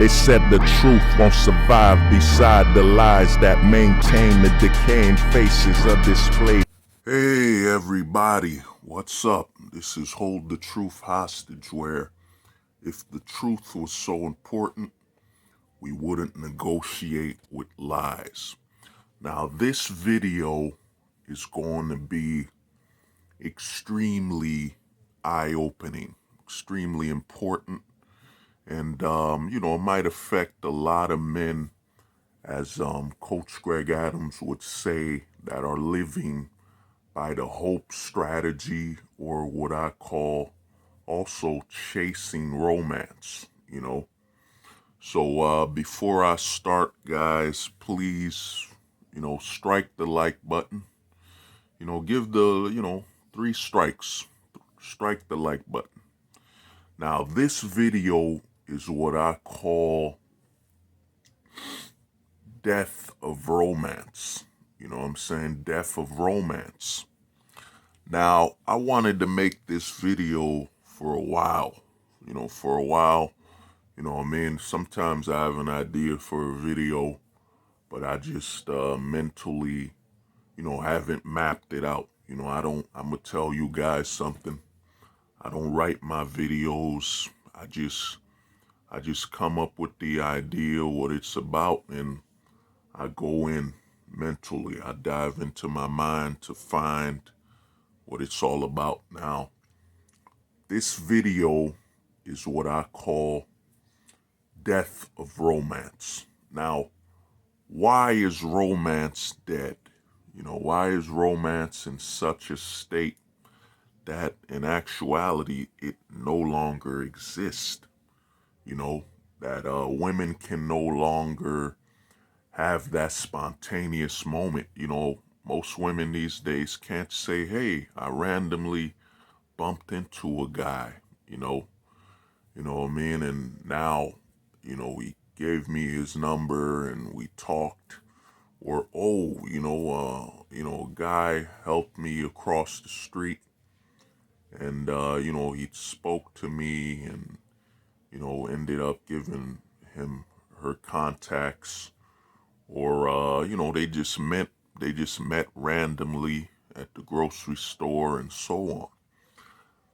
They said the truth won't survive beside the lies that maintain the decaying faces of display. Hey everybody, what's up? This is Hold the Truth Hostage, where if the truth was so important, we wouldn't negotiate with lies. Now this video is going to be extremely eye-opening, extremely important, and it might affect a lot of men, as Coach Greg Adams would say, that are living by the hope strategy, or what I call also chasing romance. So before I start, guys, please, strike the like button. Give the, 3 strikes. Strike the like button. Now, this video is what I call death of romance. You know what I'm saying? Death of romance. Now, I wanted to make this video for a while. Sometimes I have an idea for a video, but I just mentally, haven't mapped it out. I'm gonna tell you guys something. I don't write my videos. I just come up with the idea, what it's about, and I go in mentally. I dive into my mind to find what it's all about. Now, this video is what I call death of romance. Now, why is romance dead? Why is romance in such a state that in actuality it no longer exists? That women can no longer have that spontaneous moment. Most women these days can't say, hey, I randomly bumped into a guy, you know what I mean? And now, he gave me his number and we talked. Or, a guy helped me across the street and, he spoke to me and, ended up giving him her contacts. Or, they just met randomly at the grocery store and so on.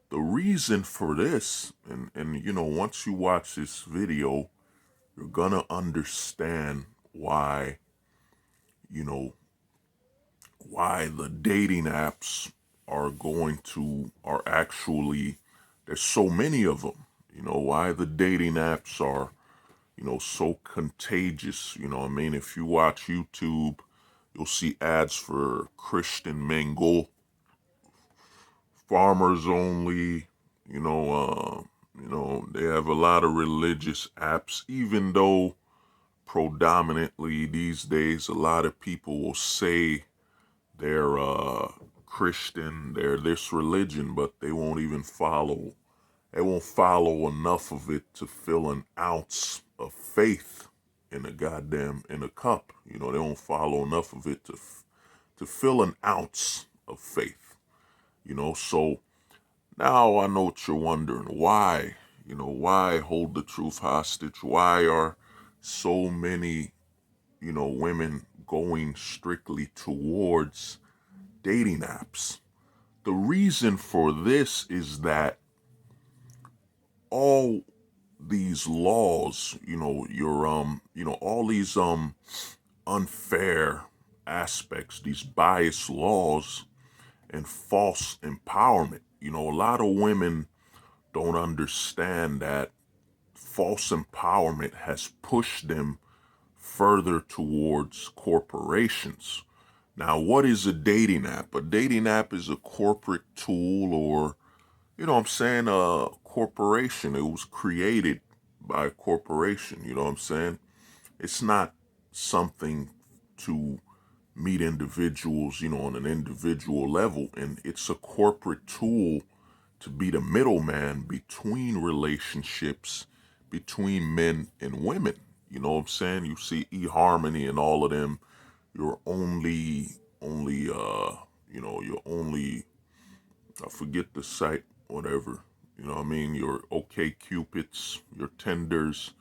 The reason for this, and once you watch this video, you're gonna understand why, why the dating apps are actually, there's so many of them. Why the dating apps are, so contagious. If you watch YouTube, you'll see ads for Christian Mingle, farmers only, they have a lot of religious apps, even though predominantly these days a lot of people will say they're Christian, they're this religion, but they won't follow enough of it to fill an ounce of faith in a cup. They won't follow enough of it to fill an ounce of faith. So now I know what you're wondering. Why? Why hold the truth hostage? Why are so many, women going strictly towards dating apps? The reason for this is that all these laws, all these unfair aspects, these biased laws and false empowerment. A lot of women don't understand that false empowerment has pushed them further towards corporations. Now, what is a dating app? A dating app is a corporate tool, or, a corporation. It was created by a corporation, It's not something to meet individuals, on an individual level. And it's a corporate tool to be the middleman between relationships, between men and women. You see eHarmony and all of them. You're only, I forget the site, whatever. Your OK Cupids, your Tinders,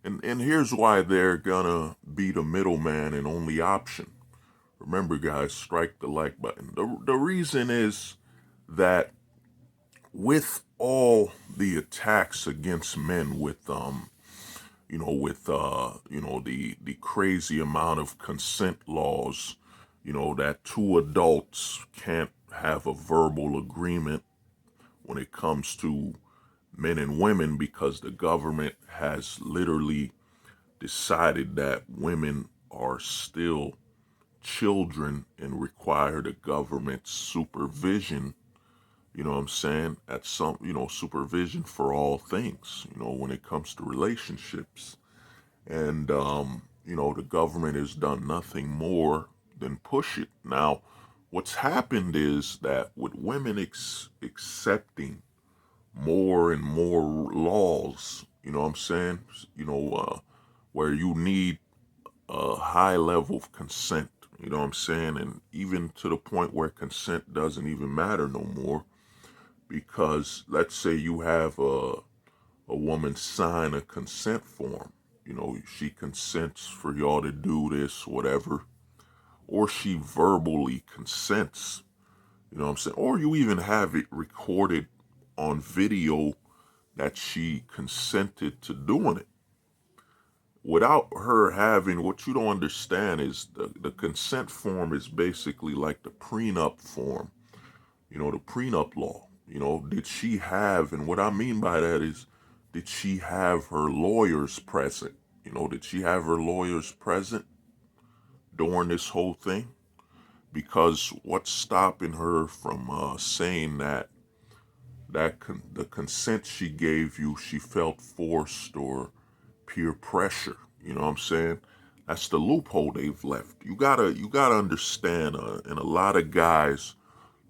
And here's why they're gonna be the middleman and only option. Remember, guys, strike the like button. The reason is that with all the attacks against men, with the crazy amount of consent laws, that two adults can't have a verbal agreement when it comes to men and women because the government has literally decided that women are still children and require the government's supervision, you know what I'm saying, at some, supervision for all things, when it comes to relationships. And, the government has done nothing more than push it. Now, what's happened is that with women accepting more and more laws, you know what I'm saying, where you need a high level of consent, you know what I'm saying, and even to the point where consent doesn't even matter no more, because let's say you have a woman sign a consent form, she consents for y'all to do this, whatever, or she verbally consents, you know what I'm saying, or you even have it recorded on video that she consented to doing it. Without her having, what you don't understand is the consent form is basically like the prenup form, the prenup law. Did she have, and what I mean by that is, did she have her lawyers present? Did she have her lawyers present during this whole thing? Because what's stopping her from saying that the consent she gave you, she felt forced or peer pressure? You know what I'm saying? That's the loophole they've left. You gotta understand, and a lot of guys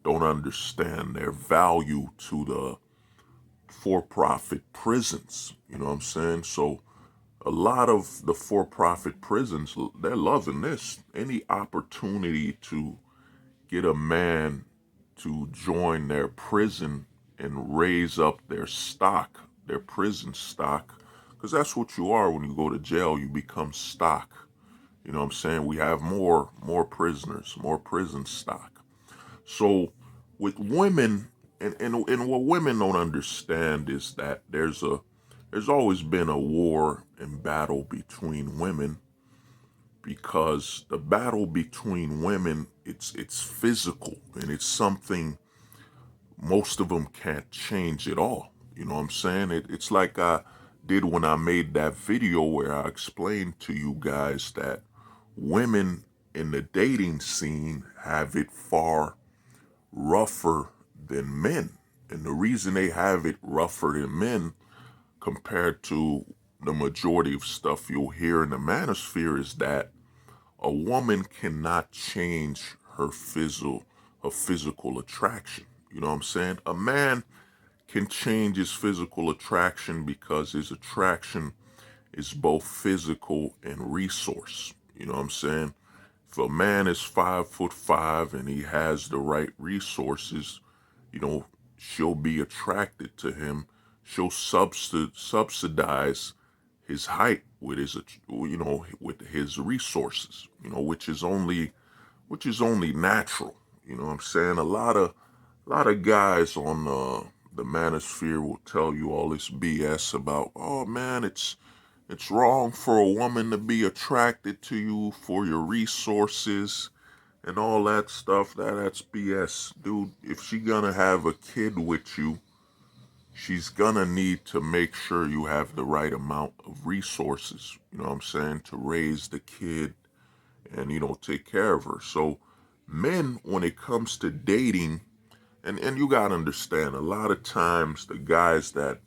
don't understand their value to the for-profit prisons. You know what I'm saying? So a lot of the for-profit prisons, they're loving this. Any opportunity to get a man to join their prison and raise up their stock, their prison stock, because that's what you are when you go to jail. You become stock. You know what I'm saying? We have more prisoners, more prison stock. So with women, and what women don't understand is that there's always been a war and battle between women, because the battle between women, it's physical, and it's something most of them can't change at all. You know what I'm saying? It's like I did when I made that video where I explained to you guys that women in the dating scene have it far rougher than men. And the reason they have it rougher than men compared to the majority of stuff you'll hear in the manosphere is that a woman cannot change her physical attraction. You know what I'm saying? A man can change his physical attraction because his attraction is both physical and resource. You know what I'm saying? If a man is 5'5" and he has the right resources, you know, she'll be attracted to him. She'll subsidize his height with with his resources, which is only natural. You know what I'm saying? A lot of guys on the manosphere will tell you all this BS about, oh man, it's wrong for a woman to be attracted to you for your resources and all that stuff. That's BS, dude. If she gonna have a kid with you, she's gonna need to make sure you have the right amount of resources, you know what I'm saying, to raise the kid and, take care of her. So men, when it comes to dating, and you gotta understand, a lot of times the guys that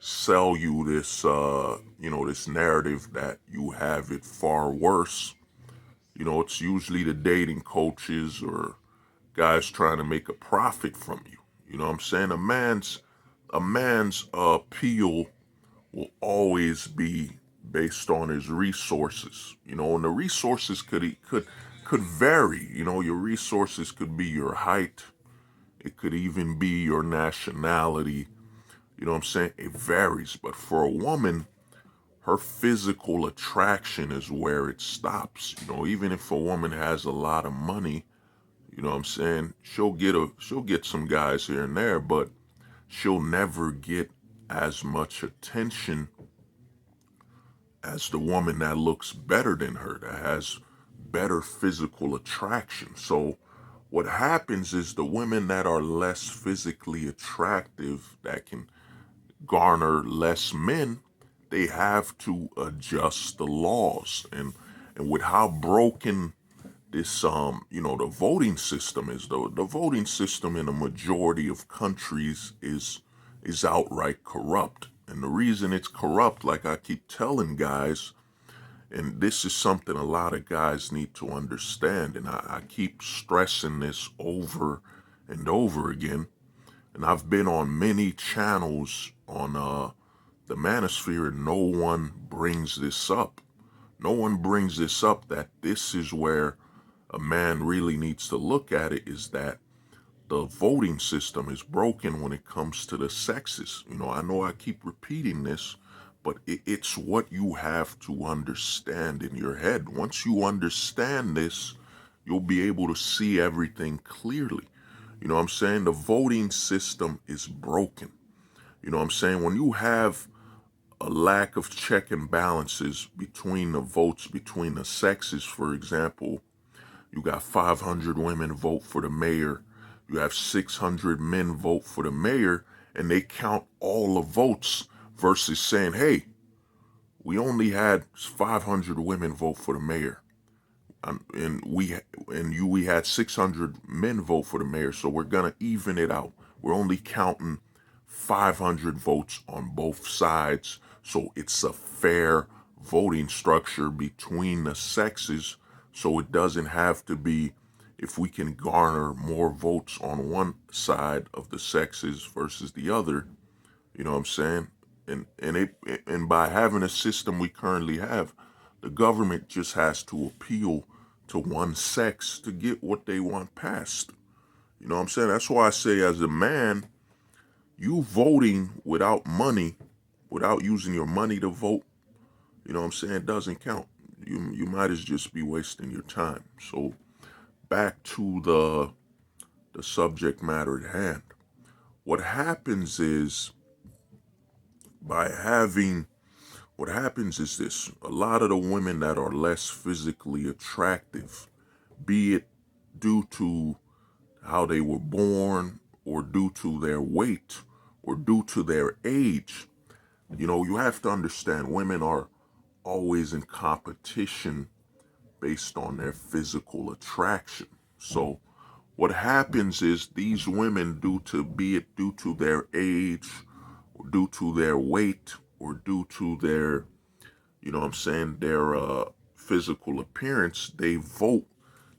sell you this, this narrative that you have it far worse, it's usually the dating coaches or guys trying to make a profit from you. You know what I'm saying? A man's appeal will always be based on his resources, and the resources could vary. Your resources could be your height, it could even be your nationality. You know what I'm saying? It varies. But for a woman, her physical attraction is where it stops. You know, even if a woman has a lot of money, you know what I'm saying, she'll get some guys here and there, but she'll never get as much attention as the woman that looks better than her, that has better physical attraction. So what happens is the women that are less physically attractive, that can garner less men, they have to adjust the laws. And with how broken this the voting system is, though, the voting system in a majority of countries is outright corrupt. And the reason it's corrupt, like I keep telling guys, and this is something a lot of guys need to understand, and I keep stressing this over and over again, and I've been on many channels on the manosphere, and no one brings this up. No one brings this up, that this is where a man really needs to look at it, is that the voting system is broken when it comes to the sexes. You know I keep repeating this, but it's what you have to understand in your head. Once you understand this, you'll be able to see everything clearly. You know what I'm saying? The voting system is broken. You know what I'm saying? When you have a lack of check and balances between the votes between the sexes, for example, you got 500 women vote for the mayor, you have 600 men vote for the mayor, and they count all the votes versus saying, hey, we only had 500 women vote for the mayor. We had 600 men vote for the mayor, so we're gonna even it out. We're only counting 500 votes on both sides, so it's a fair voting structure between the sexes. So it doesn't have to be, if we can garner more votes on one side of the sexes versus the other, you know what I'm saying? And by having a system we currently have, the government just has to appeal to one sex to get what they want passed. You know what I'm saying? That's why I say, as a man, you voting without money, without using your money to vote, you know what I'm saying, doesn't count. You might as just be wasting your time. So back to the subject matter at hand. What happens is, by having what happens is this: a lot of the women that are less physically attractive, be it due to how they were born, or due to their weight, or due to their age, you have to understand, women are always in competition based on their physical attraction. So what happens is, these women, be it due to their age, or due to their weight, or due to their, their physical appearance, they vote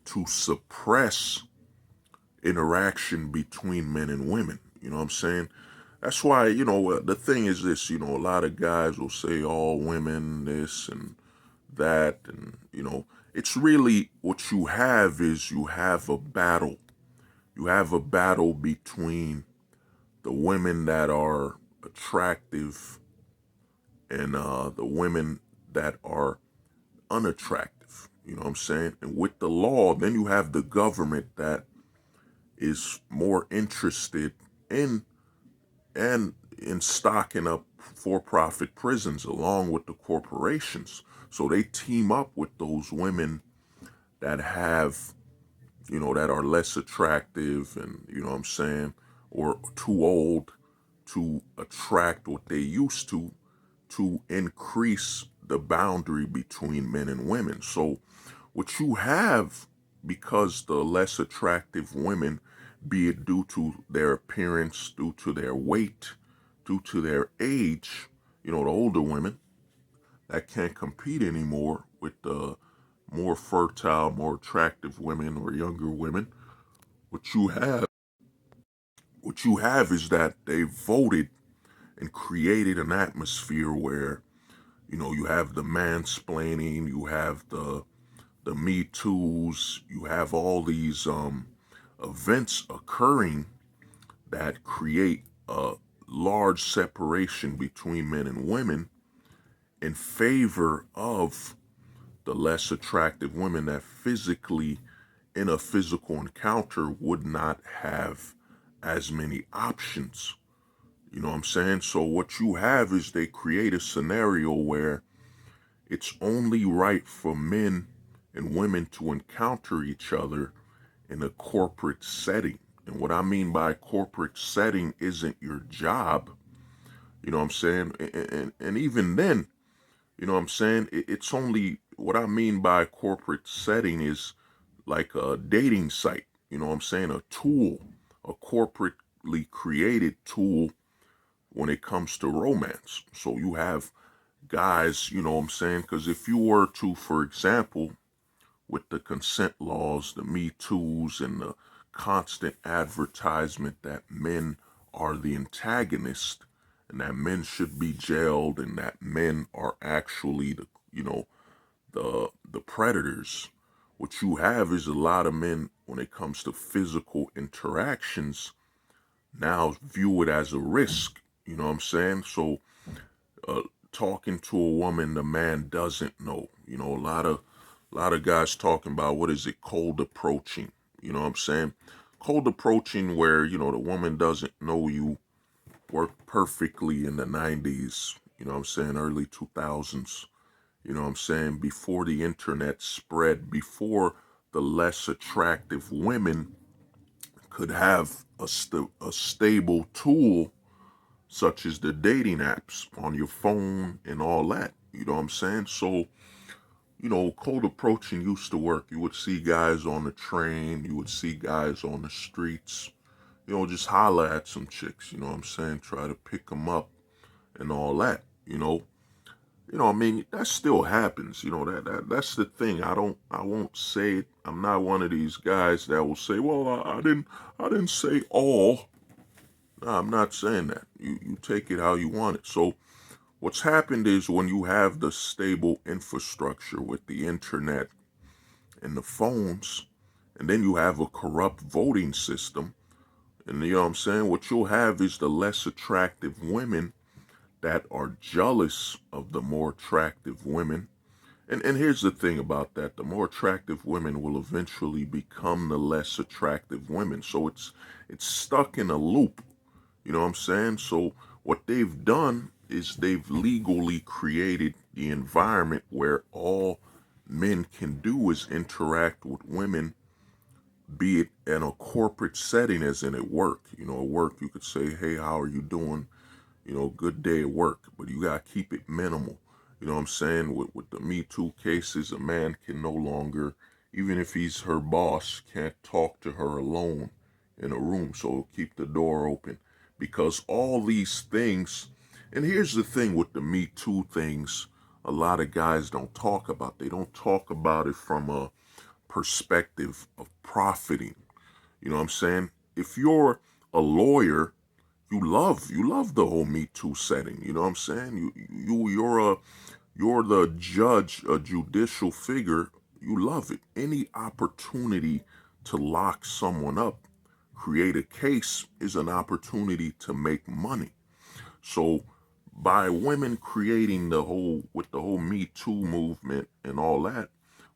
to suppress interaction between men and women. You know what I'm saying? That's why, the thing is this, a lot of guys will say all women this and that, and, it's really, what you have is, you have a battle. You have a battle between the women that are attractive and the women that are unattractive. You know what I'm saying? And with the law, then you have the government that is more interested in in stocking up for-profit prisons along with the corporations. So they team up with those women that have, that are less attractive, and, you know what I'm saying, or too old to attract what they used to increase the boundary between men and women. So what you have, because the less attractive women, be it due to their appearance, due to their weight, due to their age, the older women that can't compete anymore with the more fertile, more attractive women or younger women, what you have, is that they voted and created an atmosphere where, you have the mansplaining, you have the Me Too's, you have all these events occurring that create a large separation between men and women, in favor of the less attractive women that physically, in a physical encounter, would not have as many options. You know what I'm saying? So what you have is they create a scenario where it's only right for men and women to encounter each other in a corporate setting. And what I mean by corporate setting isn't your job. You know what I'm saying? And even then, you know what I'm saying? It's only, what I mean by corporate setting is like a dating site. You know what I'm saying? A tool, a corporately created tool when it comes to romance. So you have guys, you know what I'm saying? Because if you were to, for example, with the consent laws, the Me Too's, and the constant advertisement that men are the antagonist and that men should be jailed and that men are actually the, you know, the predators. What you have is a lot of men, when it comes to physical interactions, now view it as a risk. You know what I'm saying? So uh, talking to a woman the man doesn't know. You know, a lot of guys talking about, what is it, cold approaching. You know what I'm saying? Cold approaching, where, you know, the woman doesn't know you, worked perfectly in the 90s, you know what I'm saying, early 2000s, you know what I'm saying, before the internet spread, before the less attractive women could have a stable tool such as the dating apps on your phone and all that. You know what I'm saying? So, you know, cold approaching used to work. You would see guys on the train, you would see guys on the streets, you know, just holler at some chicks, you know what I'm saying? Try to pick them up and all that, you know. I mean, that still happens, you know, that's the thing. I won't say it. I'm not one of these guys that will say, well, I didn't say all. No, I'm not saying that. You take it how you want it. So what's happened is, when you have the stable infrastructure with the internet and the phones, and then you have a corrupt voting system, and you know what I'm saying, what you'll have is the less attractive women that are jealous of the more attractive women. And here's the thing about that. The more attractive women will eventually become the less attractive women. So it's stuck in a loop. You know what I'm saying? So what they've done is they've legally created the environment where all men can do is interact with women, be it in a corporate setting, as in at work. You know, at work you could say, hey, how are you doing? You know, good day at work, but you gotta keep it minimal. You know what I'm saying? With the Me Too cases, a man can no longer, even if he's her boss, can't talk to her alone in a room. So keep the door open, because all these things. And here's the thing with the Me Too things, a lot of guys don't talk about. They don't talk about it from a perspective of profiting. You know what I'm saying? If you're a lawyer, you love the whole Me Too setting. You know what I'm saying? You're the judge, a judicial figure. You love it. Any opportunity to lock someone up, create a case, is an opportunity to make money. So by women creating with the whole Me Too movement and all that,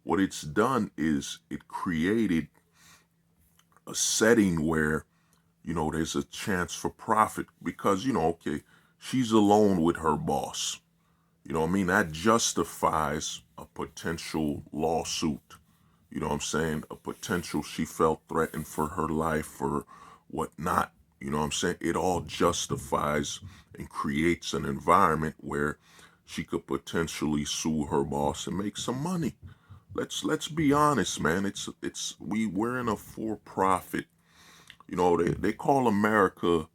what it's done is it created a setting where, you know, there's a chance for profit, because, you know, okay, she's alone with her boss. You know what I mean? That justifies a potential lawsuit. You know what I'm saying? A potential, she felt threatened for her life or whatnot. You know what I'm saying? It all justifies and creates an environment where she could potentially sue her boss and make some money. Let's be honest, man. We're in a for-profit. You know, they call America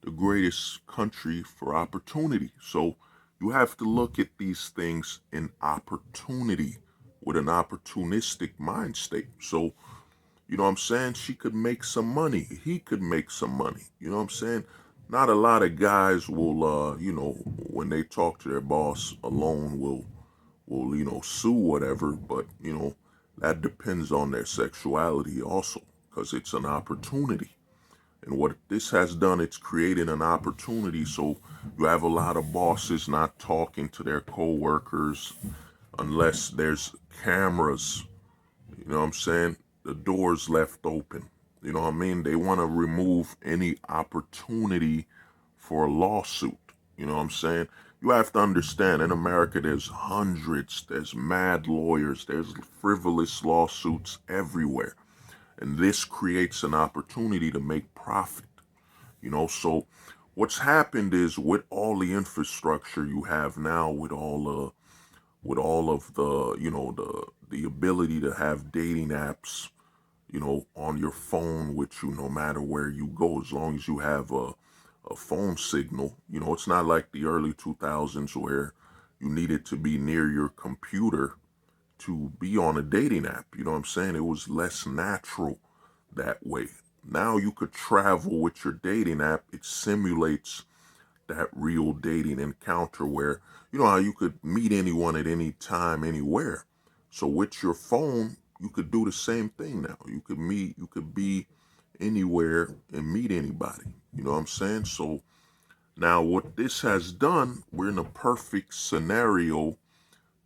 the greatest country for opportunity. So you have to look at these things in opportunity, with an opportunistic mind state. So, you know what I'm saying? She could make some money. He could make some money. You know what I'm saying? Not a lot of guys will, you know, when they talk to their boss alone, will, you know, sue whatever. But, you know, that depends on their sexuality also, because it's an opportunity. And what this has done, it's created an opportunity. So you have a lot of bosses not talking to their coworkers unless there's cameras. You know what I'm saying? The door's left open. You know what I mean? They want to remove any opportunity for a lawsuit. You know what I'm saying? You have to understand, in America, there's hundreds, there's mad lawyers, there's frivolous lawsuits everywhere. And this creates an opportunity to make profit. You know, so what's happened is, with all the infrastructure you have now, with all of the, the ability to have dating apps, on your phone with you no matter where you go, as long as you have a phone signal. It's not like the early 2000s where you needed to be near your computer to be on a dating app. You know what I'm saying? It was less natural that way. Now you could travel with your dating app. It simulates that real dating encounter where, you know how you could meet anyone at any time, anywhere. So with your phone, you could do the same thing now. You could be anywhere and meet anybody. You know what I'm saying? So now what this has done, we're in a perfect scenario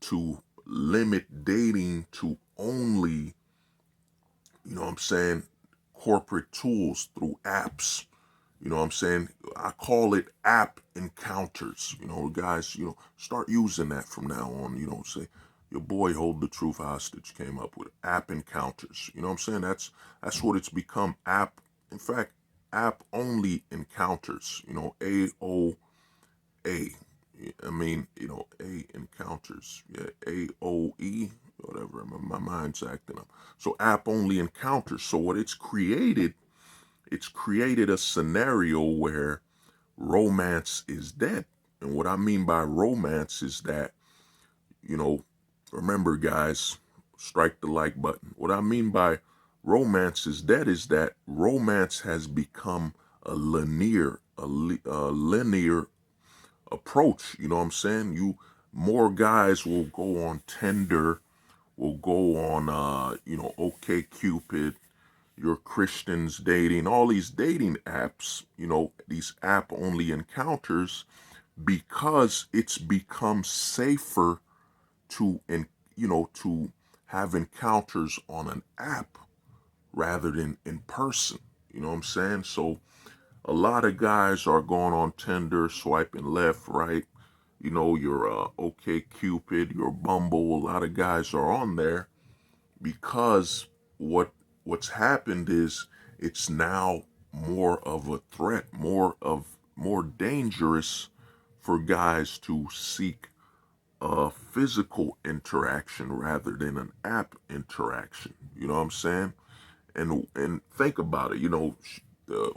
to limit dating to only, you know what I'm saying, corporate tools through apps. You know what I'm saying? I call it app encounters. Guys, start using that from now on. Say your boy Hold the Truth Hostage came up with app encounters. You know what I'm saying? That's what it's become. App, in fact, app only encounters. AOA. I mean, A encounters. Yeah, AOE, whatever. My mind's acting up. So app only encounters. So what it's created a scenario where romance is dead. And what I mean by romance is that, remember guys, strike the like button. What I mean by romance is dead is that romance has become a linear approach. You know what I'm saying? More guys will go on Tinder, will go on, OK Cupid, your Christians dating, all these dating apps, these app only encounters, because it's become safer to, to have encounters on an app rather than in person. You know what I'm saying? So a lot of guys are going on Tinder, swiping left, right. Your OK Cupid, your Bumble. A lot of guys are on there because what's happened is it's now more of a threat, more dangerous for guys to seek a physical interaction rather than an app interaction. You know what I'm saying? And think about it.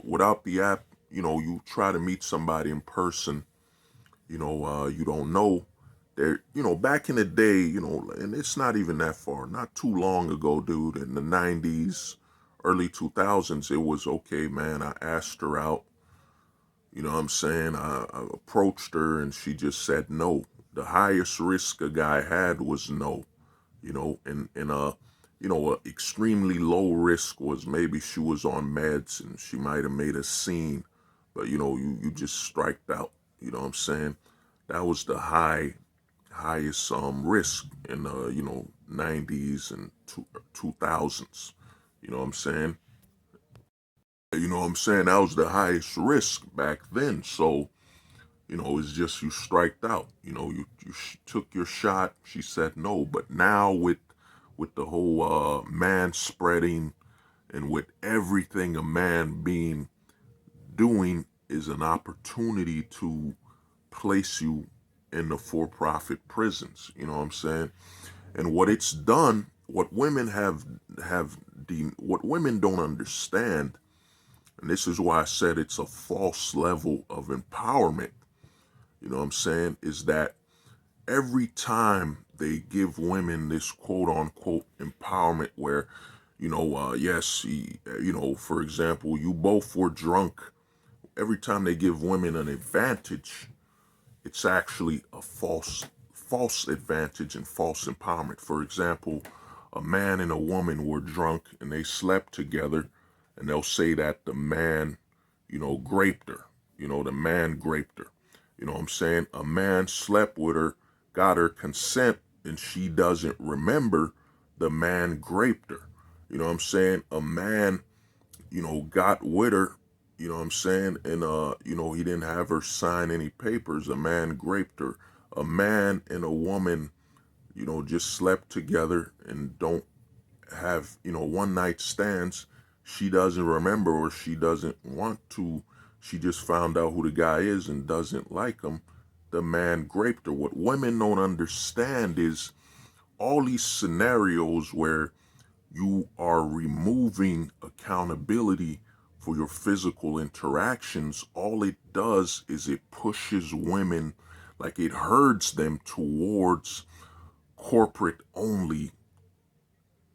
Without the app, you try to meet somebody in person. You don't know. There, back in the day, and it's not even that far, not too long ago, dude, in the 90s, early 2000s, it was okay, man. I asked her out, you know what I'm saying? I approached her and she just said no. The highest risk a guy had was no, and a extremely low risk was maybe she was on meds and she might have made a scene, but you just striked out. You know what I'm saying? That was the highest risk in the 90s and 2000s. You know what I'm saying? You know what I'm saying? That was the highest risk back then. So it's just you striked out. You took your shot. She said no. But now with the whole man spreading, and with everything a man being doing, is an opportunity to place you in the for-profit prisons. You know what I'm saying? And what it's done, what women what women don't understand, and this is why I said it's a false level of empowerment. You know what I'm saying? Is that every time they give women this quote unquote empowerment where, yes, for example, you both were drunk. Every time they give women an advantage, it's actually a false advantage and false empowerment. For example, a man and a woman were drunk and they slept together, and they'll say that the man graped her. The man graped her. You know what I'm saying? A man slept with her, got her consent, and she doesn't remember the man graped her. You know what I'm saying? A man, got with her, you know what I'm saying? And, he didn't have her sign any papers. A man graped her. A man and a woman, just slept together and don't have, one night stands. She doesn't remember or she doesn't want to. She just found out who the guy is and doesn't like him. The man graped her. What women don't understand is all these scenarios where you are removing accountability for your physical interactions. All it does is it pushes women, like it herds them towards corporate only,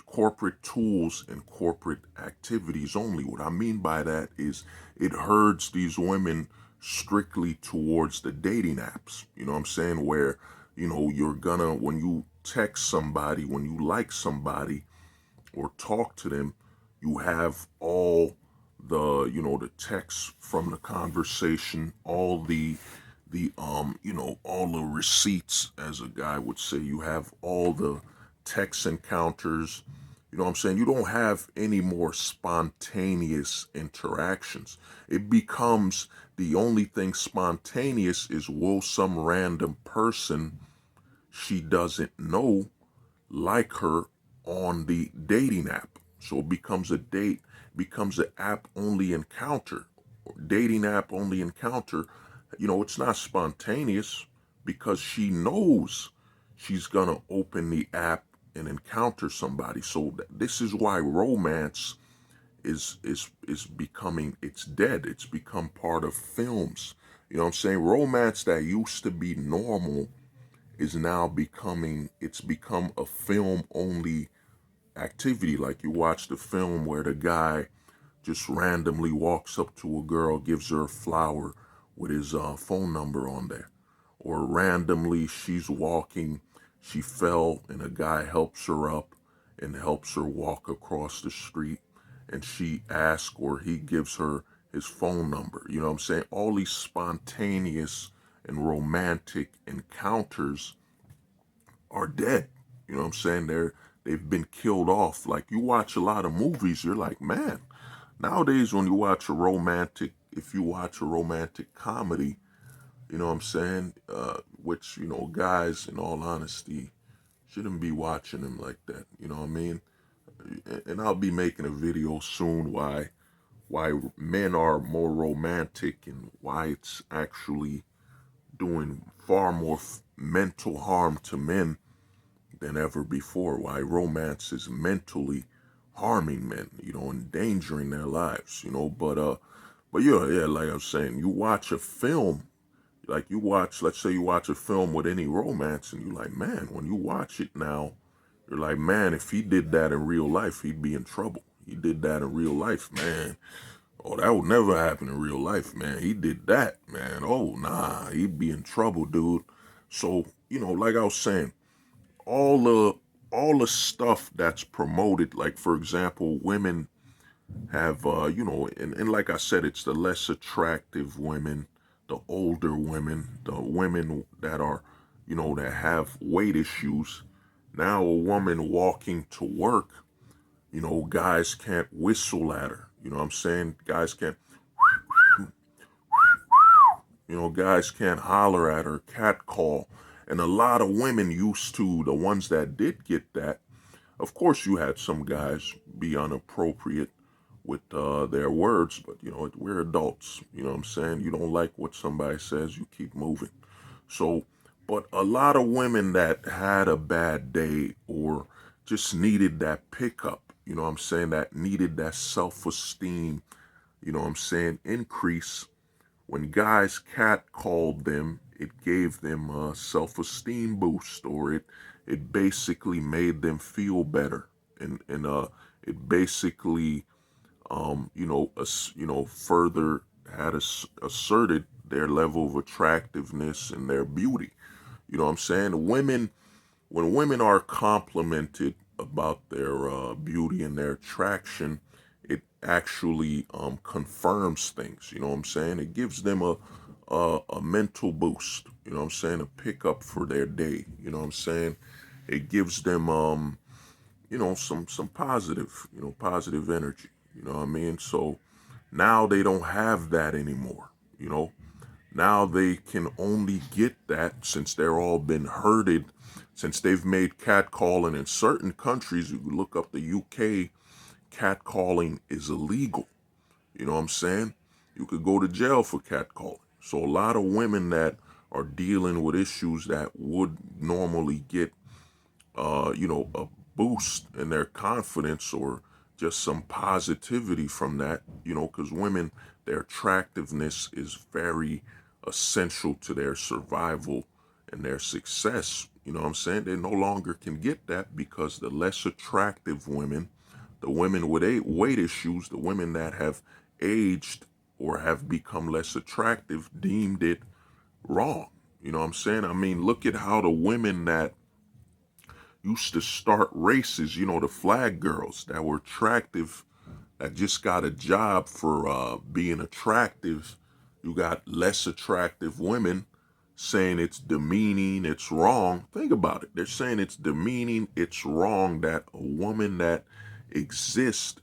corporate tools and corporate activities only. What I mean by that is it herds these women strictly towards the dating apps. You know what I'm saying? Where, you're gonna, when you text somebody, when you like somebody or talk to them, you have all the text from the conversation, all all the receipts, as a guy would say. You have all the text encounters. You know what I'm saying? You don't have any more spontaneous interactions. It becomes the only thing spontaneous is, will some random person she doesn't know like her on the dating app. So it becomes a date, becomes an app only encounter, or dating app only encounter. It's not spontaneous because she knows she's gonna open the app and encounter somebody. So this is why romance is becoming, it's dead. It's become part of films. You know what I'm saying? Romance that used to be normal is now it's become a film only activity. Like you watch the film where the guy just randomly walks up to a girl, gives her a flower with his phone number on there. Or randomly she's walking, she fell and a guy helps her up and helps her walk across the street, and she asks or he gives her his phone number. You know what I'm saying? All these spontaneous and romantic encounters are dead. You know what I'm saying? They've been killed off. Like you watch a lot of movies, you're like, man, nowadays when you watch a romantic, if you watch a romantic comedy, you know what I'm saying? Which, guys, in all honesty, shouldn't be watching them like that. You know what I mean? And I'll be making a video soon why men are more romantic and why it's actually doing far more mental harm to men than ever before. Why romance is mentally harming men, endangering their lives, but yeah, like I was saying, you watch a film, like let's say you watch a film with any romance, and you're like, man, when you watch it now, you're like, man, if he did that in real life, he'd be in trouble. He did that in real life, man. Oh, that would never happen in real life, man. He did that, man. Oh, nah, he'd be in trouble, dude. So, like I was saying, all the all the stuff that's promoted, like for example, women have and like I said, it's the less attractive women, the older women, the women that are, that have weight issues. Now a woman walking to work, guys can't whistle at her. You know what I'm saying? Guys can't, guys can't holler at her, cat call. And a lot of women used to, the ones that did get that, of course you had some guys be inappropriate with their words, but we're adults. You know what I'm saying? You don't like what somebody says, you keep moving. So, but a lot of women that had a bad day or just needed that pickup, you know what I'm saying, that needed that self-esteem, you know what I'm saying, increase. When guys catcalled them, it gave them a self-esteem boost, or it basically made them feel better, and it basically further had asserted their level of attractiveness and their beauty. You know what I'm saying? When women are complimented about their beauty and their attraction, actually confirms things. You know what I'm saying? It gives them a mental boost. You know what I'm saying? A pickup for their day. You know what I'm saying? It gives them some positive, positive energy. You know what I mean? So now they don't have that anymore. You know, now they can only get that since they're all been herded, since they've made catcalling in certain countries. You look up the UK, catcalling is illegal. You know what I'm saying? You could go to jail for catcalling. So a lot of women that are dealing with issues that would normally get a boost in their confidence or just some positivity from that, because women, their attractiveness is very essential to their survival and their success. You know what I'm saying? They no longer can get that because the less attractive women, the women with weight issues, the women that have aged or have become less attractive, deemed it wrong. You know what I'm saying? I mean, look at how the women that used to start races, the flag girls that were attractive, that just got a job for being attractive. You got less attractive women saying it's demeaning, it's wrong. Think about it. They're saying it's demeaning, it's wrong that a woman that exists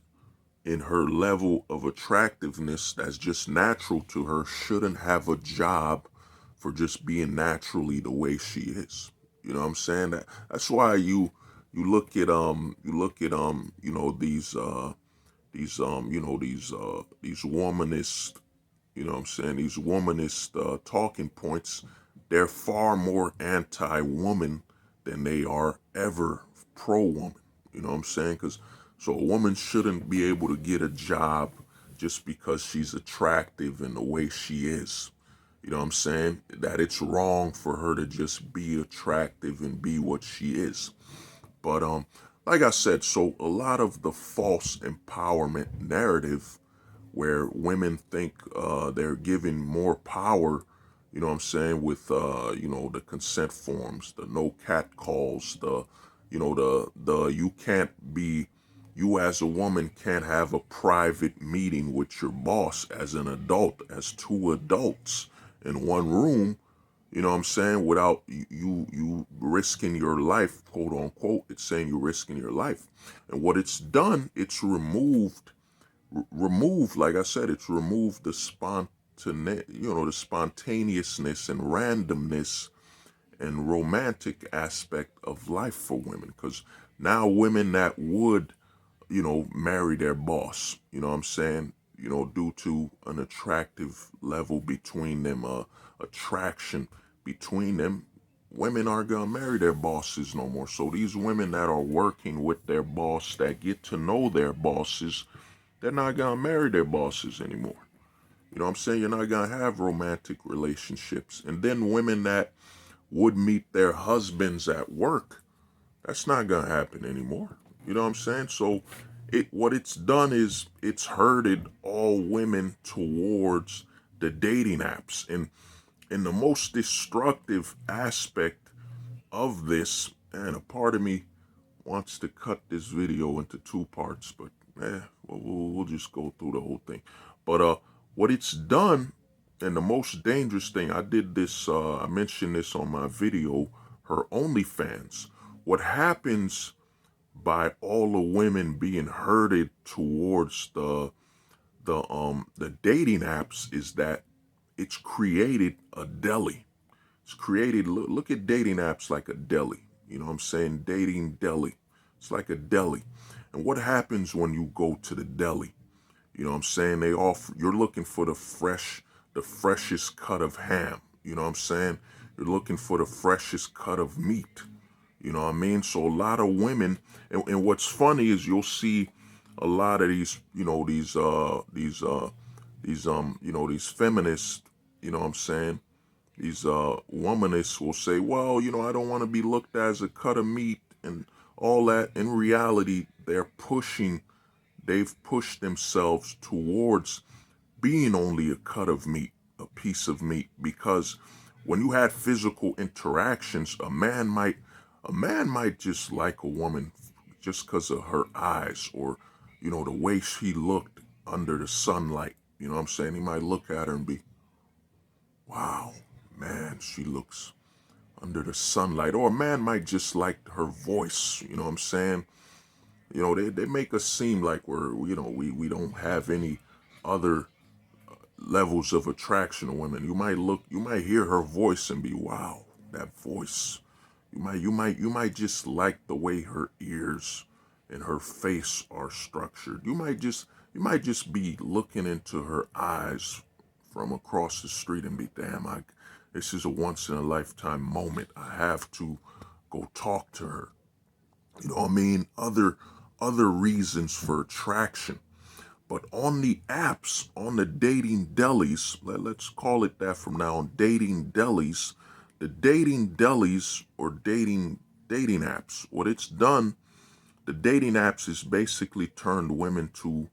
in her level of attractiveness that's just natural to her shouldn't have a job for just being naturally the way she is. You know what I'm saying? That's why you look at these womanist, these womanist talking points. They're far more anti-woman than they are ever pro-woman. You know what I'm saying? Because so a woman shouldn't be able to get a job just because she's attractive in the way she is. You know what I'm saying? That it's wrong for her to just be attractive and be what she is. But like I said, so a lot of the false empowerment narrative where women think they're given more power, you know what I'm saying, with the consent forms, the no cat calls, the you can't be, you as a woman can't have a private meeting with your boss as an adult, as two adults in one room, you know what I'm saying, without you risking your life, quote unquote. It's saying you're risking your life. And what it's done, it's removed, like I said, it's removed the the spontaneousness and randomness and romantic aspect of life for women. Because now women that would, marry their boss, you know what I'm saying, due to an attractive level between them, attraction between them, women aren't gonna marry their bosses no more. So these women that are working with their boss, that get to know their bosses, they're not gonna marry their bosses anymore. You know what I'm saying? You're not gonna have romantic relationships. And then women that would meet their husbands at work, that's not gonna happen anymore. You know what I'm saying? So what it's done is it's herded all women towards the dating apps. And the most destructive aspect of this, and a part of me wants to cut this video into two parts, but we'll just go through the whole thing. But what it's done, and the most dangerous thing, I did this, I mentioned this on my video, her OnlyFans. What happens by all the women being herded towards the dating apps is that it's created a deli. It's created, look at dating apps like a deli. You know what I'm saying? Dating deli. It's like a deli. And what happens when you go to the deli? You know what I'm saying? They offer, you're looking for the freshest cut of ham. You know what I'm saying? You're looking for the freshest cut of meat. You know what I mean? So a lot of women, and what's funny is you'll see a lot of these feminists, you know what I'm saying? These womanists will say, well, I don't want to be looked at as a cut of meat and all that. In reality, they've pushed themselves towards being only a cut of meat, a piece of meat, because when you had physical interactions, a man might just like a woman just because of her eyes, or the way she looked, under the sunlight. You know what I'm saying? He might look at her and be, wow, man, she looks under the sunlight. Or a man might just like her voice. You know what I'm saying? You know, they make us seem like we don't have any other levels of attraction to women. You might hear her voice and be, wow, that voice. You might just like the way her ears and her face are structured. You might just be looking into her eyes from across the street and be, damn, this is a once in a lifetime moment. I have to go talk to her. You know what I mean? Other reasons for attraction. But on the apps, on the dating delis, let's call it that from now on, dating delis, the dating delis or dating apps, what it's done, the dating apps is basically turned women to,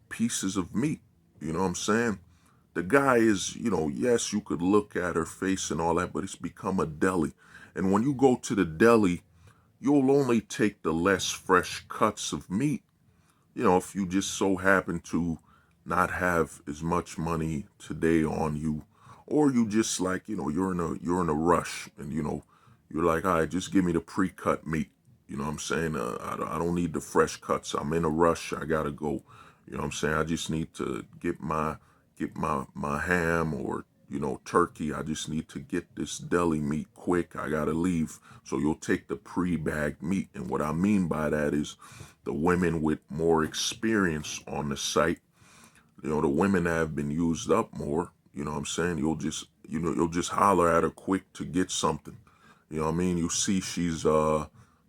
pieces of meat. You know what I'm saying? The guy is, yes, you could look at her face and all that, but it's become a deli. And when you go to the deli, you'll only take the less fresh cuts of meat. If you just so happen to not have as much money today on you, or you just like, you're in a rush and, you're like, all right, just give me the pre-cut meat. You know what I'm saying? I don't need the fresh cuts. I'm in a rush. I gotta go. You know what I'm saying? I just need to get my ham or, turkey. I just need to get this deli meat quick. I gotta leave. So you'll take the pre-bagged meat. And what I mean by that is the women with more experience on the site, the women that have been used up more, you know what I'm saying? You'll just holler at her quick to get something. You know what I mean? You see she's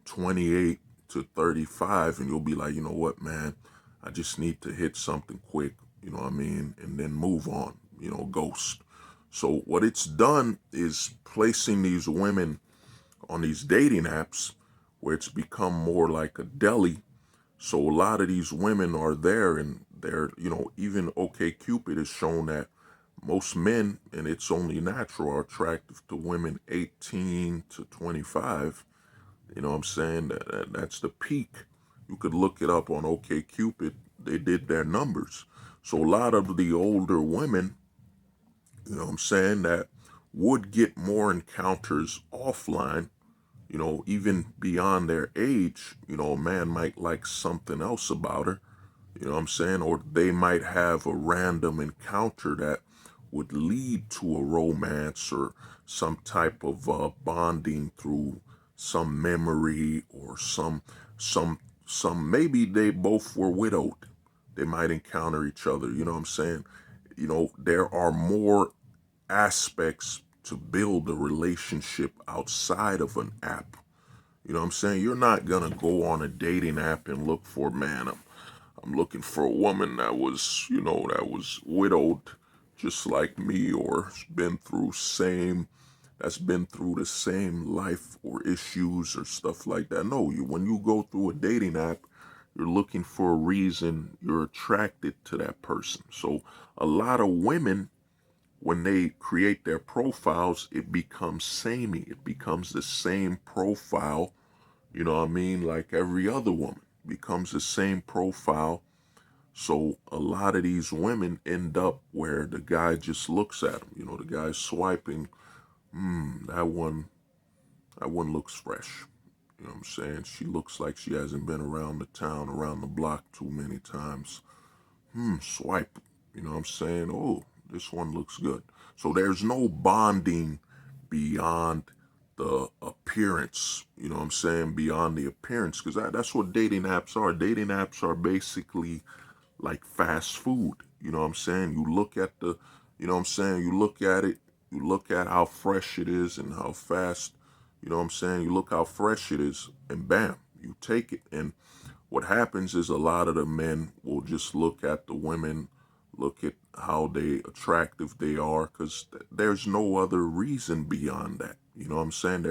28 to 35 and you'll be like, you know what, man, I just need to hit something quick, you know what I mean? And then move on, ghost. So what it's done is placing these women on these dating apps where it's become more like a deli. So a lot of these women are there and they're, even OkCupid has shown that most men, and it's only natural, are attractive to women 18 to 25. You know what I'm saying? That's the peak. You could look it up on OkCupid. They did their numbers. So a lot of the older women, you know what I'm saying, that would get more encounters offline, even beyond their age, a man might like something else about her, you know what I'm saying? Or they might have a random encounter that would lead to a romance or some type of bonding through some memory or some, maybe they both were widowed. They might encounter each other, you know what I'm saying? There are more aspects to build a relationship outside of an app. You know what I'm saying? You're not going to go on a dating app and look for, man, I'm looking for a woman that was, that was widowed just like me or that's been through the same life or issues or stuff like that. No, when you go through a dating app, you're looking for a reason you're attracted to that person. So a lot of women, when they create their profiles, it becomes samey. It becomes the same profile, you know what I mean? Like every other woman becomes the same profile. So a lot of these women end up where the guy just looks at them. The guy's swiping. That one looks fresh. You know what I'm saying? She looks like she hasn't been around the town, around the block too many times. Swipe. You know what I'm saying? Oh, this one looks good. So there's no bonding beyond the appearance. You know what I'm saying? Beyond the appearance. Because that's what dating apps are. Dating apps are basically like fast food. You know what I'm saying? You look at you know what I'm saying? You look at it. You look at how fresh it is and how fast, you know what I'm saying? You look how fresh it is and bam, you take it. And what happens is a lot of the men will just look at the women, look at how attractive they are, because there's no other reason beyond that. You know what I'm saying?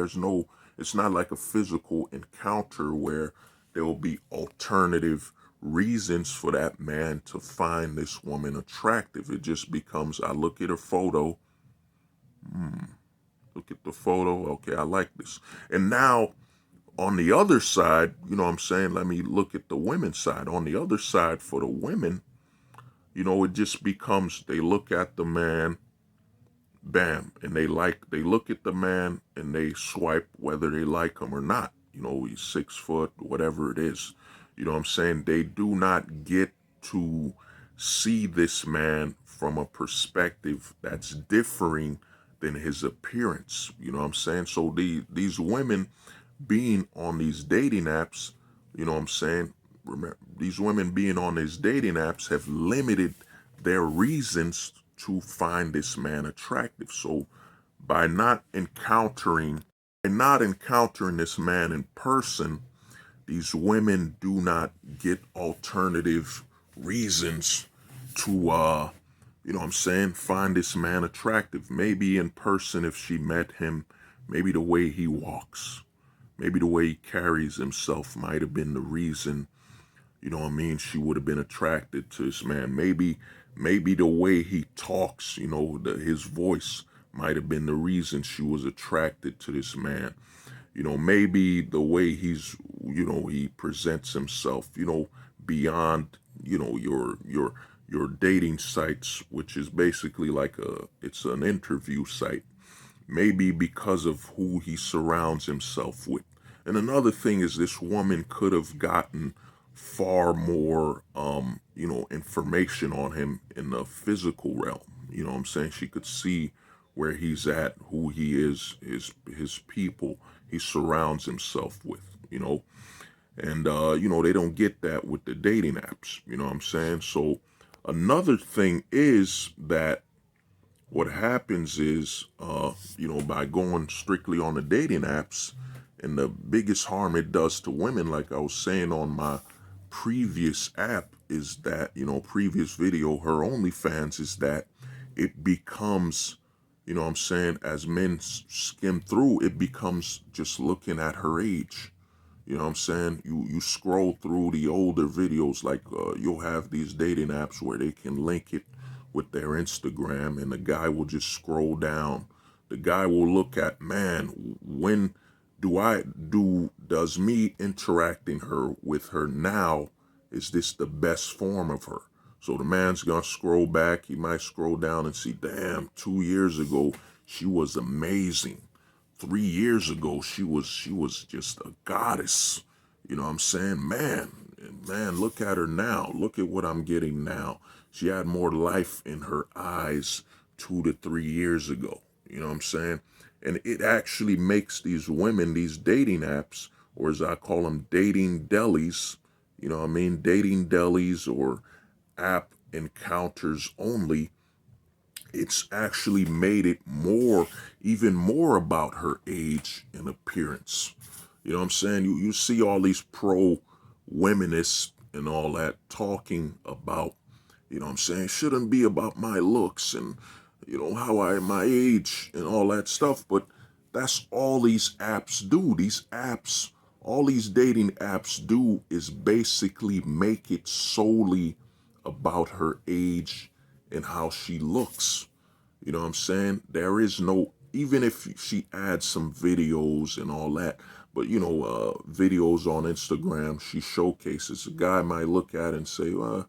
It's not like a physical encounter where there will be alternative reasons for that man to find this woman attractive. It just becomes, I look at her photo, look at the photo, okay, I like this. And now, on the other side, you know what I'm saying, let me look at the women's side. On the other side, for the women, it just becomes, they look at the man, bam, and they look at the man and they swipe whether they like him or not. He's 6 foot, whatever it is. You know what I'm saying? They do not get to see this man from a perspective that's differing than his appearance. You know what I'm saying? So these women being on these dating apps, you know what I'm saying? Remember, these women being on these dating apps have limited their reasons to find this man attractive. So by not encountering this man in person, these women do not get alternative reasons to you know what I'm saying, find this man attractive. Maybe in person, if she met him, maybe the way he walks, maybe the way he carries himself might have been the reason, you know what I mean, she would have been attracted to this man. Maybe the way he talks, his voice might have been the reason she was attracted to this man. Maybe the way he presents himself, beyond, your dating sites, which is basically like it's an interview site. Maybe because of who he surrounds himself with. And another thing is, this woman could have gotten far more, information on him in the physical realm. You know what I'm saying? She could see where he's at, who he is, his people he surrounds himself with, And, they don't get that with the dating apps, you know what I'm saying? So another thing is that what happens is, by going strictly on the dating apps, and the biggest harm it does to women, like I was saying on my previous app, is that, previous video, her OnlyFans, is that it becomes, you know what I'm saying, as men skim through, it becomes just looking at her age. You know what I'm saying? You scroll through the older videos, like you'll have these dating apps where they can link it with their Instagram, and the guy will just scroll down. The guy will look at, man, when does me interacting with her now, is this the best form of her? So the man's gonna scroll back, he might scroll down and see, damn, 2 years ago, she was amazing. 3 years ago, she was just a goddess. You know what I'm saying? Man, look at her now. Look at what I'm getting now. She had more life in her eyes 2 to 3 years ago. You know what I'm saying? And it actually makes these women, these dating apps, or as I call them, dating delis, you know what I mean? Dating delis or app encounters only. It's actually made it even more about her age and appearance. You know what I'm saying? You see all these pro-wominists and all that talking about, you know what I'm saying, shouldn't be about my looks and, my age and all that stuff. But that's all these apps do. All these dating apps do is basically make it solely about her age and how she looks. You know what I'm saying? There is no, even if she adds some videos and all that, but videos on Instagram, she showcases. A guy might look at it and say, well,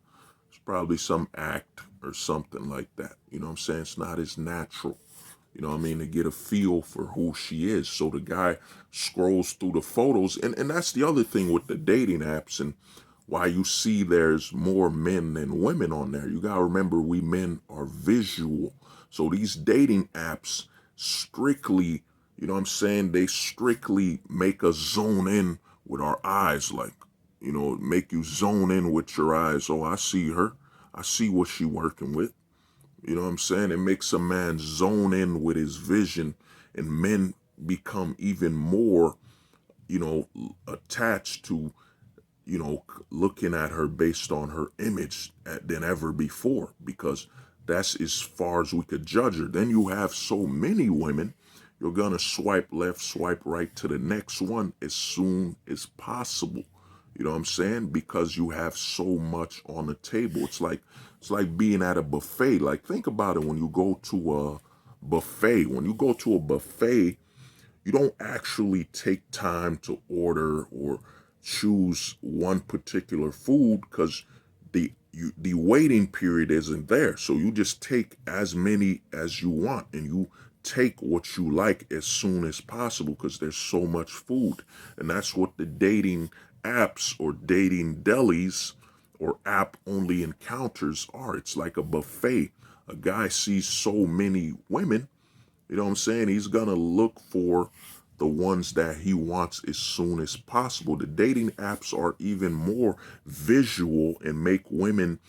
it's probably some act or something like that. You know what I'm saying? It's not as natural. You know what I mean? To get a feel for who she is. So the guy scrolls through the photos. And that's the other thing with the dating apps and why you see there's more men than women on there. You got to remember, we men are visual. So these dating apps strictly, you know what I'm saying, they strictly make us zone in with our eyes, like, make you zone in with your eyes. Oh, I see her. I see what she working with. You know what I'm saying? It makes a man zone in with his vision, and men become even more, attached to, looking at her based on her image than ever before, because that's as far as we could judge her. Then you have so many women, you're going to swipe left, swipe right to the next one as soon as possible. You know what I'm saying? Because you have so much on the table. It's like being at a buffet. Like, think about it. When you go to a buffet, you don't actually take time to order or choose one particular food, because the waiting period isn't there. So you just take as many as you want, and you take what you like as soon as possible because there's so much food. And that's what the dating apps or dating delis or app only encounters are. It's like a buffet. A guy sees so many women, you know what I'm saying? He's gonna look for the ones that he wants as soon as possible. The dating apps are even more visual and make women,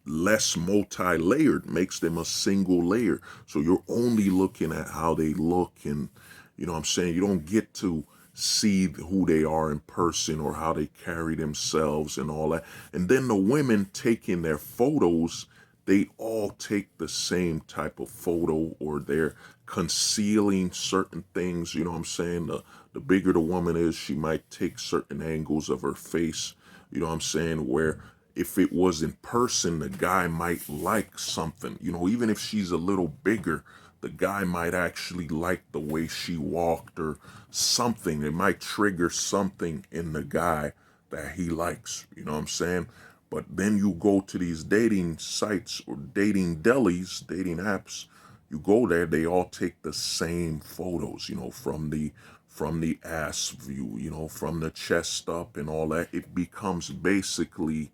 less multi-layered, makes them a single layer. So you're only looking at how they look, and you know what I'm saying? You don't get to see who they are in person or how they carry themselves and all that. And then the women taking their photos, they all take the same type of photo, or they're concealing certain things. You know what I'm saying? The bigger the woman is, she might take certain angles of her face, you know what I'm saying, where if it was in person, the guy might like something, even if she's a little bigger, the guy might actually like the way she walked or something. It might trigger something in the guy that he likes, you know what I'm saying? But then you go to these dating sites or dating delis, dating apps, you go there, they all take the same photos, from the ass view, from the chest up and all that. It becomes basically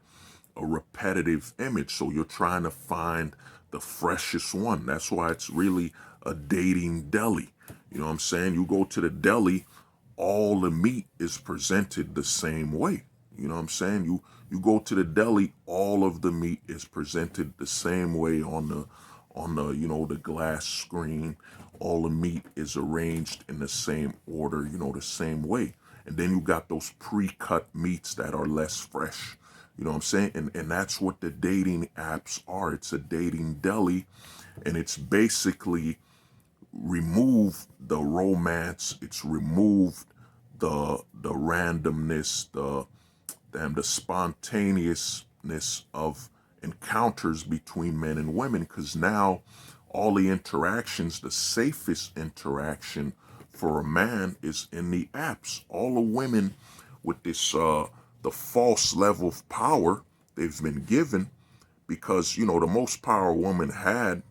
a repetitive image. So you're trying to find the freshest one. That's why it's really a dating deli. You know what I'm saying? You go to the deli, all the meat is presented the same way. You know what I'm saying? You go to the deli, all of the meat is presented the same way on the the glass screen. All the meat is arranged in the same order, the same way. And then you got those pre-cut meats that are less fresh. You know what I'm saying? And that's what the dating apps are. It's a dating deli, and it's basically removed the romance. It's removed the randomness, the spontaneousness of encounters between men and women, because now all the interactions, the safest interaction for a man is in the apps. All the women with this the false level of power they've been given, because the most power a woman had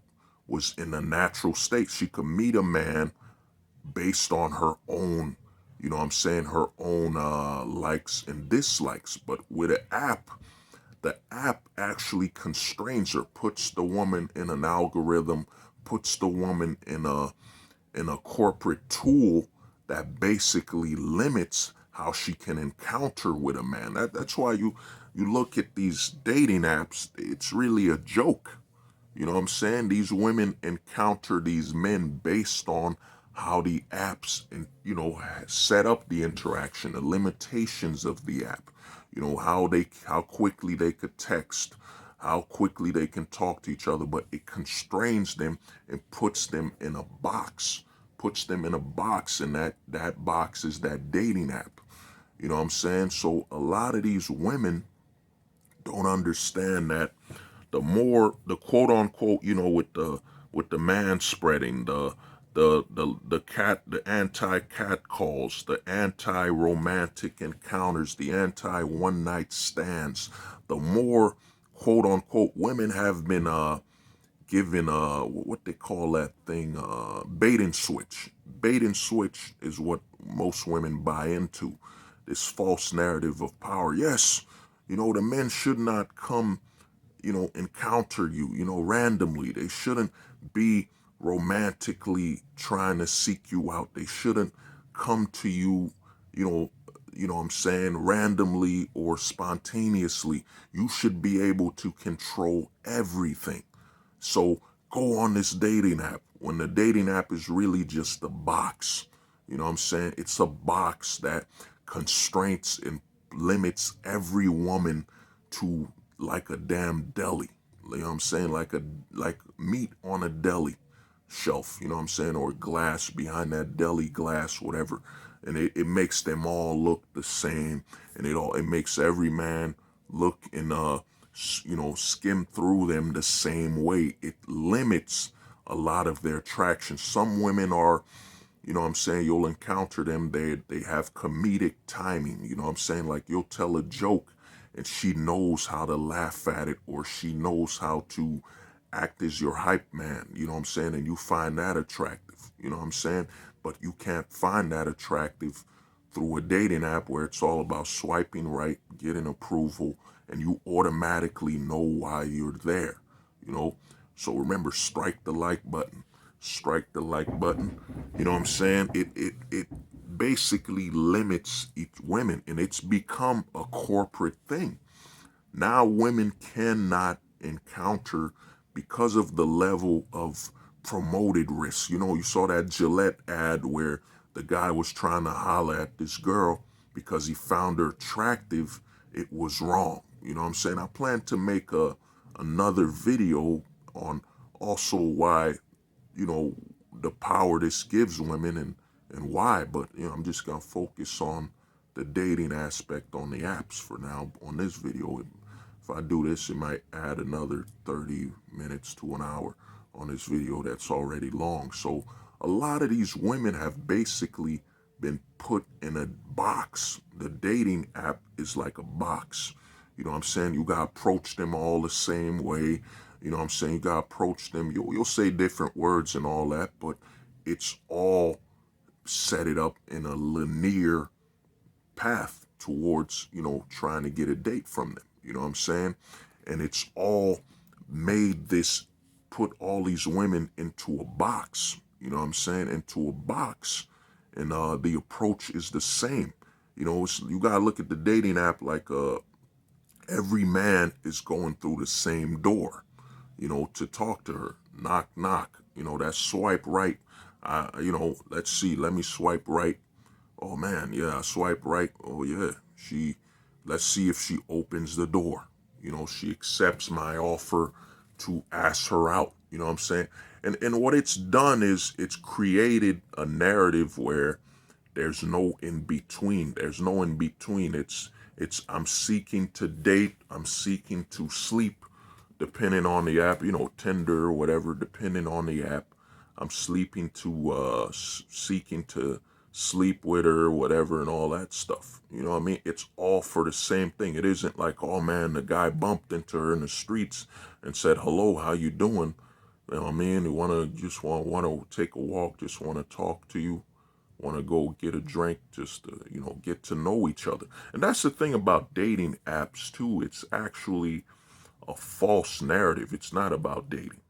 was in a natural state. She could meet a man based on her own, her own likes and dislikes. But with an app, the app actually constrains her, puts the woman in an algorithm, puts the woman in a corporate tool that basically limits how she can encounter with a man. That's why you look at these dating apps, it's really a joke. You know what I'm saying? These women encounter these men based on how the apps and set up the interaction, the limitations of the app, how quickly they could text, how quickly they can talk to each other, but it constrains them and puts them in a box, and that box is that dating app. You know what I'm saying? So a lot of these women don't understand that the quote unquote, with the man spreading, the anti-cat calls, the anti-romantic encounters, the anti-one night stands, the more quote unquote women have been given what they call that thing, bait and switch. Bait and switch is what most women buy into. This false narrative of power. Yes, the men should not come, encounter you, randomly. They shouldn't be romantically trying to seek you out. They shouldn't come to you, you know, what I'm saying, randomly or spontaneously. You should be able to control everything. So go on this dating app when the dating app is really just a box. You know what I'm saying? It's a box that constraints and limits every woman to like a damn deli. You know what I'm saying? Like meat on a deli shelf, you know what I'm saying? Or glass behind that deli glass, whatever. And it makes them all look the same. And it makes every man look and skim through them the same way. It limits a lot of their attraction. Some women are, you know what I'm saying, you'll encounter them, they have comedic timing, you know what I'm saying? Like you'll tell a joke and she knows how to laugh at it, or she knows how to act as your hype man, you know what I'm saying? And you find that attractive, you know what I'm saying? But you can't find that attractive through a dating app where it's all about swiping right, getting approval, and you automatically know why you're there, you know? So remember, strike the like button. Strike the like button. You know what I'm saying? It basically limits each women, and it's become a corporate thing. Now women cannot encounter, because of the level of promoted risk. You know, you saw that Gillette ad where the guy was trying to holler at this girl because he found her attractive. It was wrong. You know what I'm saying? I plan to make another video on also why, you know, the power this gives women, and why, but you know, I'm just gonna focus on the dating aspect on the apps for now on this video. If I do this, it might add another 30 minutes to an hour on this video that's already long. So a lot of these women have basically been put in a box. The dating app is like a box. You know what I'm saying? You gotta approach them all the same way. You know what I'm saying? You gotta approach them. You'll say different words and all that, but it's all set it up in a linear path towards, you know, trying to get a date from them. You know what I'm saying? And it's all made this, put all these women into a box. You know what I'm saying? Into a box. And the approach is the same. You know, you gotta look at the dating app like every man is going through the same door, you know, to talk to her. Knock, knock. You know, that swipe right. You know, let's see. Let me swipe right. Oh man, yeah, I swipe right. Oh yeah, let's see if she opens the door. You know, she accepts my offer to ask her out. You know what I'm saying? And what it's done is it's created a narrative where there's no in between. There's no in between. It's I'm seeking to date. I'm seeking to sleep, depending on the app. You know, Tinder or whatever. Depending on the app, I'm sleeping to seeking to sleep with her, whatever, and all that stuff. You know what I mean? It's all for the same thing. It isn't like, oh man, the guy bumped into her in the streets and said, hello, how you doing? You know what I mean? You want to take a walk, just want to talk to you, want to go get a drink, just to, you know, get to know each other. And that's the thing about dating apps too. It's actually a false narrative. It's not about dating.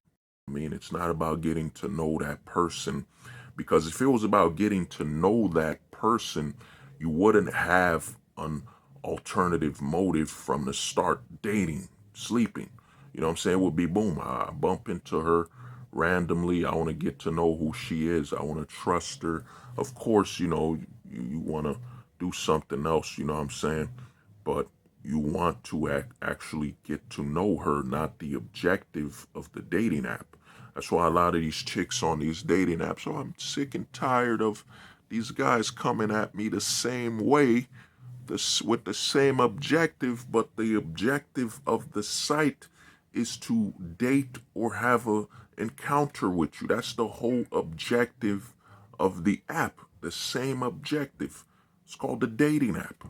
I mean, it's not about getting to know that person, because if it was about getting to know that person, you wouldn't have an alternative motive from the start. Dating, sleeping. You know what I'm saying? It would be boom. I bump into her randomly. I want to get to know who she is. I want to trust her. Of course, you know, you want to do something else, you know what I'm saying? But you want to actually get to know her, not the objective of the dating app. That's why a lot of these chicks on these dating apps, oh, I'm sick and tired of these guys coming at me the same way, with the same objective, but the objective of the site is to date or have a encounter with you. That's the whole objective of the app. The same objective. It's called the dating app.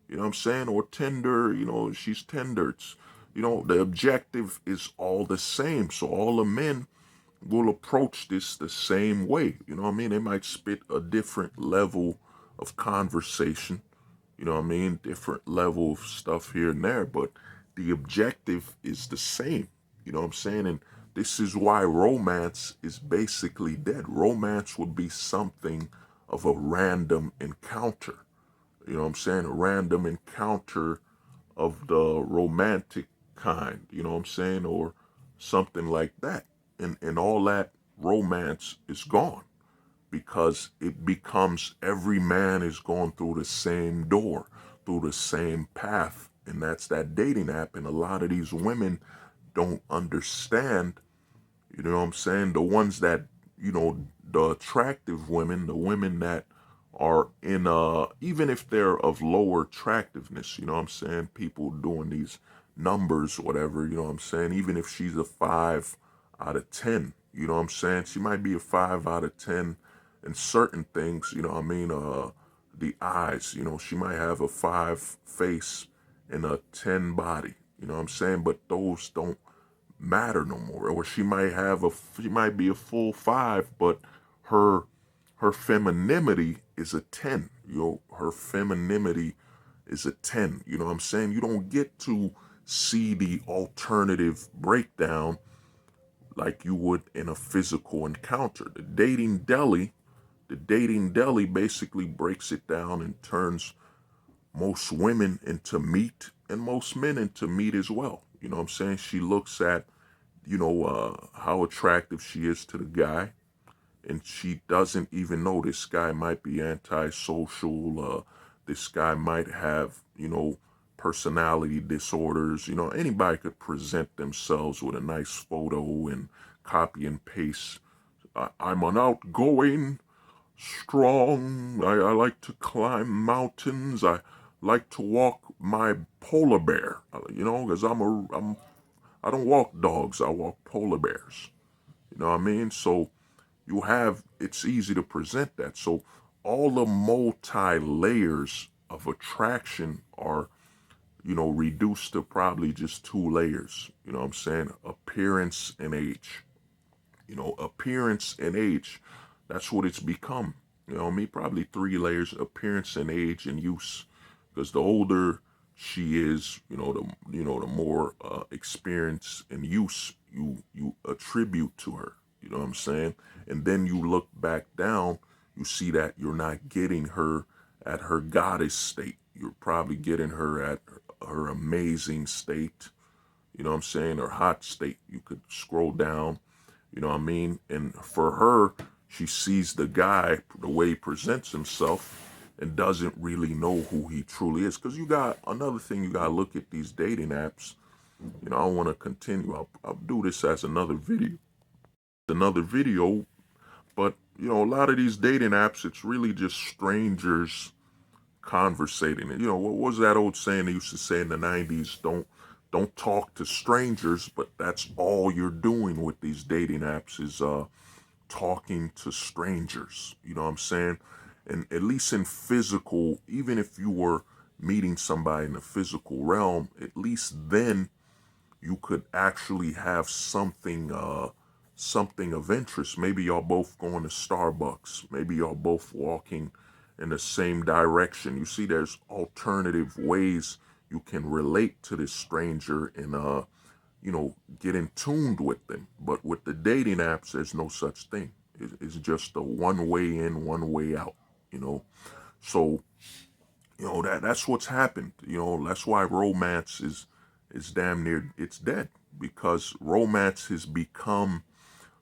You know what I'm saying? Or Tinder, you know, she's Tinder. You know, the objective is all the same. So all the men will approach this the same way. You know what I mean? They might spit a different level of conversation. You know what I mean? Different level of stuff here and there, but the objective is the same. You know what I'm saying? And this is why romance is basically dead. Romance would be something of a random encounter. You know what I'm saying? A random encounter of the romantic kind, you know what I'm saying? Or something like that. And all that romance is gone, because it becomes every man is going through the same door, through the same path. And that's that dating app. And a lot of these women don't understand, you know what I'm saying? The ones that, you know, the attractive women, the women that are in even if they're of lower attractiveness, you know what I'm saying? People doing these numbers, whatever, you know what I'm saying? Even if she's a 5 out of 10, you know what I'm saying? She might be a 5 out of 10 in certain things, you know what I mean? The eyes, you know, she might have a 5 face and a 10 body. You know what I'm saying? But those don't matter no more. Or she might be a full 5, but her her femininity is a 10. Her femininity is a 10. You know what I'm saying? You don't get to see the alternative breakdown like you would in a physical encounter. The dating deli basically breaks it down and turns most women into meat and most men into meat as well. You know what I'm saying? She looks at, how attractive she is to the guy, and she doesn't even know this guy might be antisocial. This guy might have, personality disorders. Anybody could present themselves with a nice photo and copy and paste. I'm an outgoing, strong. I like to climb mountains. I like to walk my polar bear. Because I don't walk dogs. I walk polar bears. You know what I mean? So it's easy to present that. So all the multi layers of attraction are, reduced to probably just 2 layers. You know what I'm saying? Appearance and age. Appearance and age. That's what it's become. Probably 3 layers: appearance and age and use. Because the older she is, the more experience and use you attribute to her. You know what I'm saying? And then you look back down, you see that you're not getting her at her goddess state. You're probably getting her at her amazing state. You know what I'm saying? Her hot state. You could scroll down. You know what I mean? And for her, she sees the guy, the way he presents himself, and doesn't really know who he truly is. Because you got another thing, you got to look at these dating apps. I don't want to continue. I'll do this as another video. But, a lot of these dating apps, it's really just strangers conversating. And, what was that old saying they used to say in the 90s? Don't talk to strangers, but that's all you're doing with these dating apps is talking to strangers. You know what I'm saying? And at least in physical, even if you were meeting somebody in the physical realm, at least then you could actually have something of interest. Maybe y'all both going to Starbucks. Maybe y'all both walking in the same direction. You see, there's alternative ways you can relate to this stranger and get in tuned with them. But with the dating apps, there's no such thing. It's just a one way in, one way out. So that's what's happened. That's why romance is damn near it's dead, because romance has become,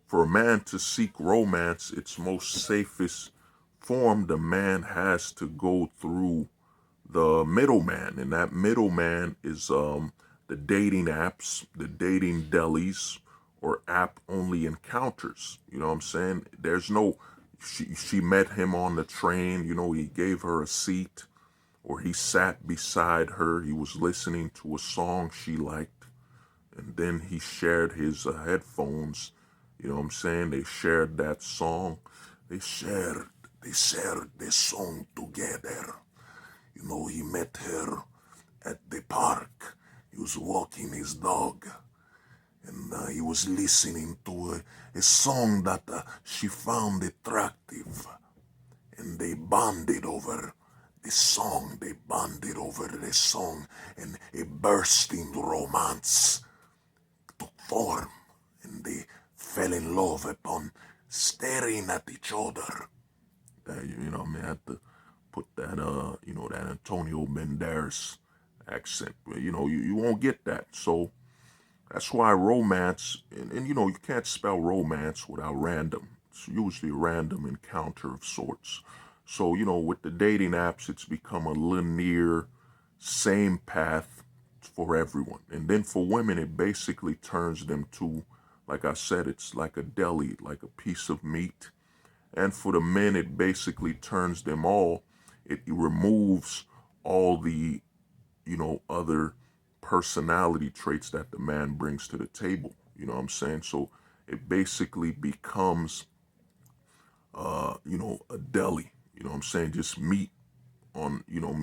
for a man to seek romance, its most safest form, the man has to go through the middleman, and that middleman is the dating apps, the dating delis, or app only encounters. You know what I'm saying? There's no she met him on the train, he gave her a seat, or he sat beside her, he was listening to a song she liked, and then he shared his headphones. You know what I'm saying? They shared that song. They shared the song together. He met her at the park. He was walking his dog, and he was listening to a song that she found attractive, and they bonded over the song. They bonded over the song, and a bursting romance took form, and they fell in love upon staring at each other. I had to put that, that Antonio Banderas accent. You won't get that. So that's why romance, and you can't spell romance without random. It's usually a random encounter of sorts. So, with the dating apps, it's become a linear, same path for everyone. And then for women, it basically turns them to, like I said, it's like a deli, like a piece of meat. And for the men, it basically turns them all. It removes all the, other personality traits that the man brings to the table. You know what I'm saying? So it basically becomes, a deli. You know what I'm saying? Just meat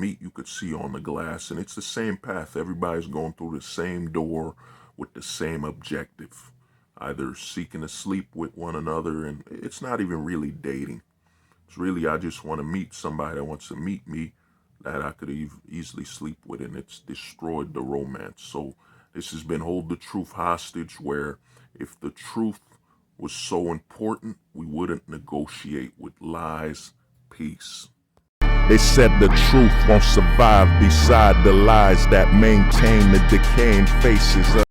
meat you could see on the glass, and it's the same path. Everybody's going through the same door with the same objective, either seeking to sleep with one another, and it's not even really dating. It's really, I just want to meet somebody that wants to meet me that I could easily sleep with, and it's destroyed the romance. So this has been Hold the Truth Hostage, where if the truth was so important, we wouldn't negotiate with lies. Peace. They said the truth won't survive beside the lies that maintain the decaying faces of